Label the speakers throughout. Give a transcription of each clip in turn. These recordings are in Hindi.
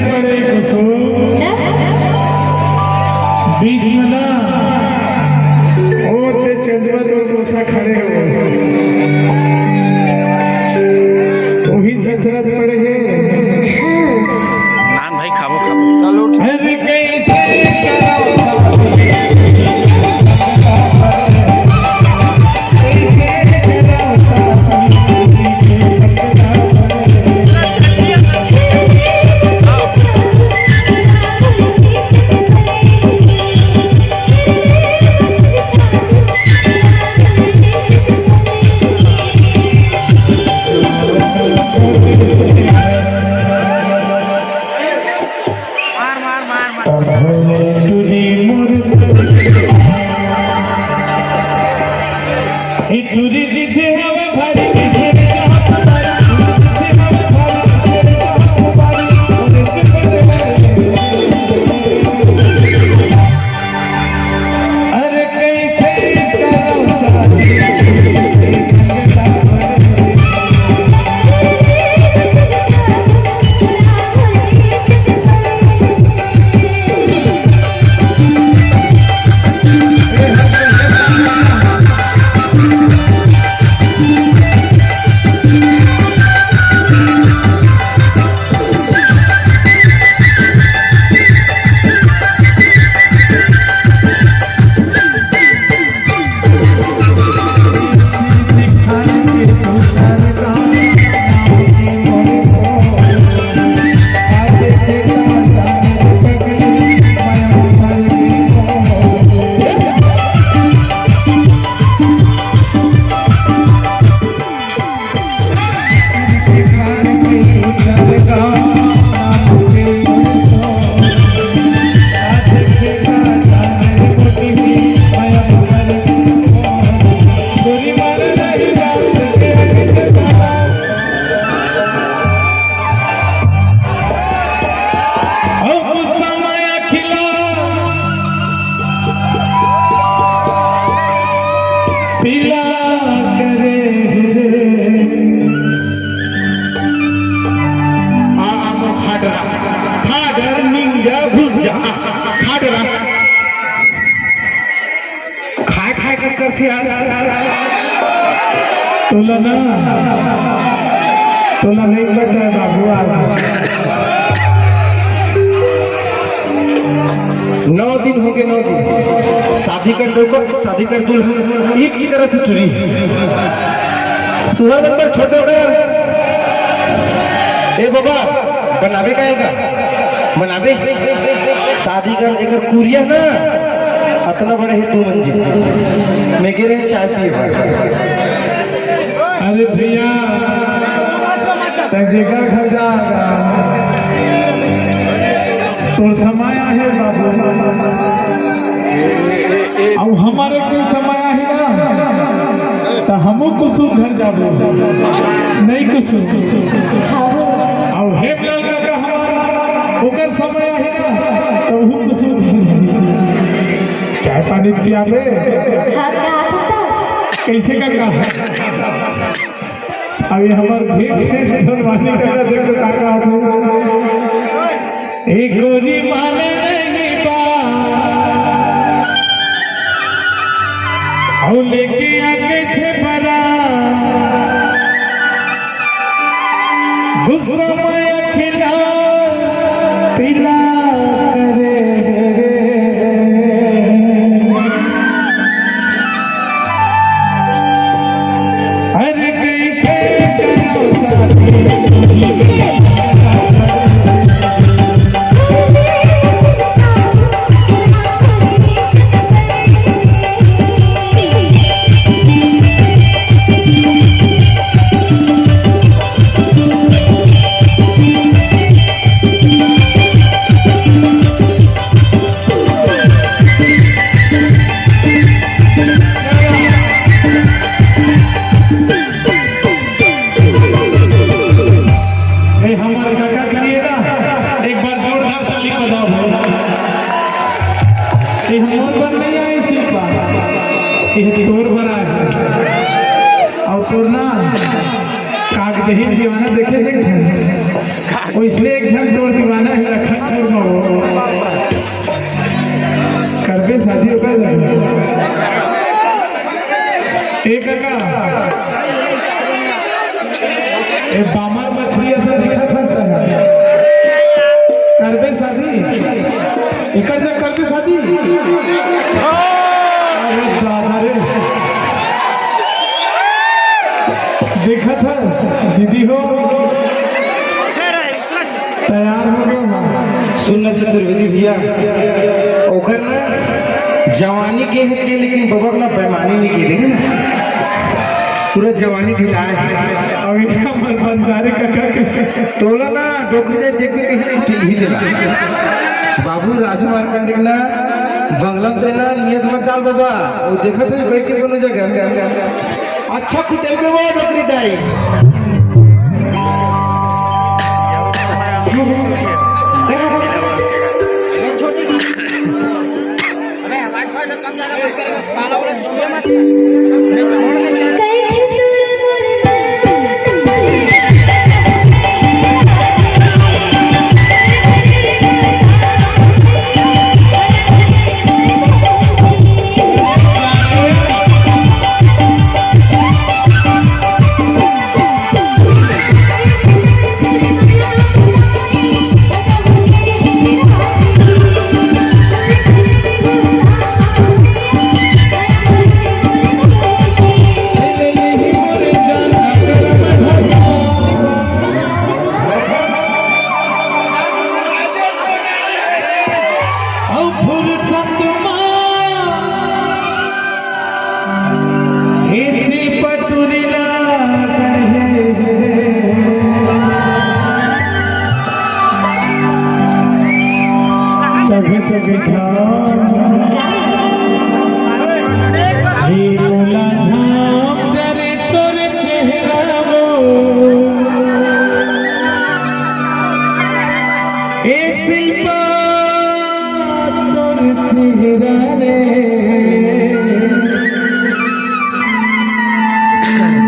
Speaker 1: करो बीच में ना होते चंदवा तो दोसा खड़े हो वही दचरस पड़े हैं
Speaker 2: नान भाई खाबो चलो
Speaker 1: अरे कैसे पीला करे
Speaker 3: आम खाडरा खाडर निंगा भुजा खाडरा खाय खाय कस करते यार
Speaker 1: तोला नहीं बचा बाबू आज
Speaker 3: 9 दिन हो गए 9 दिन शादी कर डोको शादी कर दुल्हन एक ची करत टुरी तुहर नंबर छोटे हो यार ए बाबा बनावे का बनावे शादी कर एक कुरिया ना इतना बड़े है 2 मंजिल मैं गिरे चाय पिए
Speaker 1: अरे भैया तजेगा घर जा तो समय है बाबू अब हमारे कोई समय है ना तो हमो कुछ घर जाबो नहीं कुछ अब हे लगा हमारा ओकर समय है ना तो वो कुछ चाय पानी पियाबे कैसे का अभी हमार भेंट से सुनवानी का देख तो काका एक गोरी माने नहीं बात और लेके आके थे भरा गुस्सा में खिला पिला करे अरे कैसे करो साथी ये तोर बड़ा है और तोर ना कागदेही दीवाना देखे जे छन वो इसलिए एक छन तोर दीवाना है लखनपुर में हो करबे शादी होकर एक का ए बामर मछली ऐसा दिखा था करबे शादी एक करबे शादी अरे दादा रे देखा था दीदी हो तैयार हो गए
Speaker 3: सुनना चतुर्वेदी भैया ओकर ना जवानी के हत्या लेकिन बबक ना बेमानी नहीं की देखे ना पूरा जवानी ढिलाया है
Speaker 1: अभी हमर बंजारे का
Speaker 3: तोला ना डोकरी दे देख के कैसे ठीक ही देला बाबू राजू मार्कंडे ना बंगला में ना नियत मत डाल बाबा वो देखा तो बैठ के कोनो जगह अच्छा कुटेल पे वो डोकरी दाई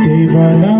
Speaker 1: दीवाना